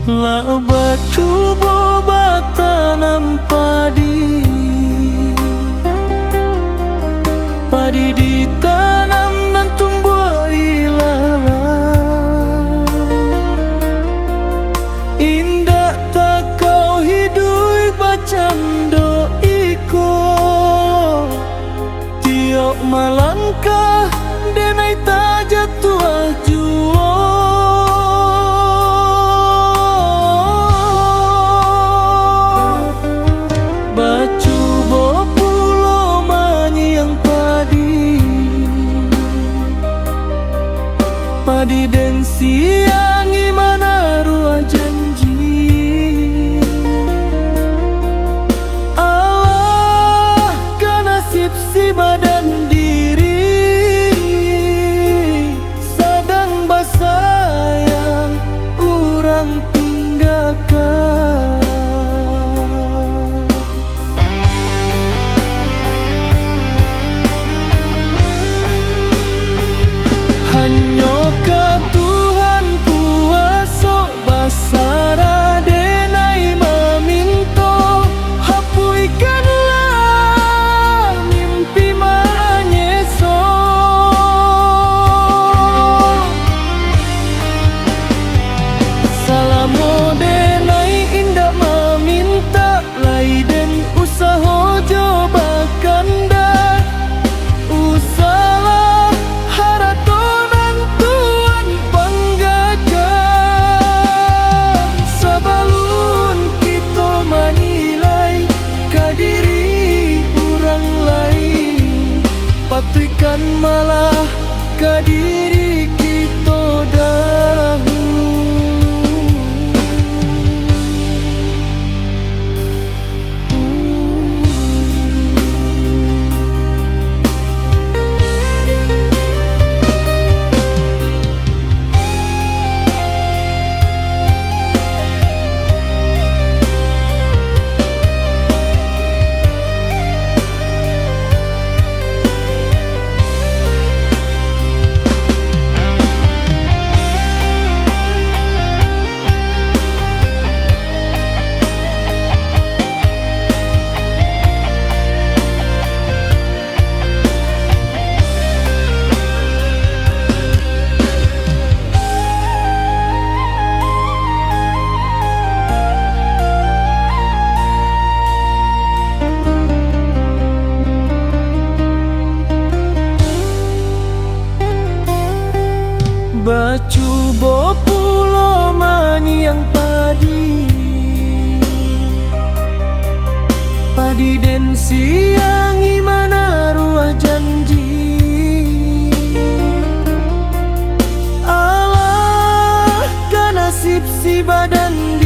La batu boba tanam padi, padi ditanam dan tumbuh ilalang. Indah tak kau hidup bacando iko, tiok malangkah denai tak jatuh juo. Bacu bopulo manyiang padi, padi dan siang gimana ruah janji. Allah kan nasib si badan diri, sadang basayang urang tinggalkan. Hanyo ke Tuhan puaso basara denai meminto, hapuikanlah mimpi manyeso. Salamo denai indah meminta, laiden usaho coba kanda, usalah haratonan Tuhan banggakan. Sabalun kita menilai kadiri orang lain, patuikan malah kadiri kita dahulu. Bacu bopulo manyiang padi, padi den siang gimana ruah janji. Allah kan nasib si badan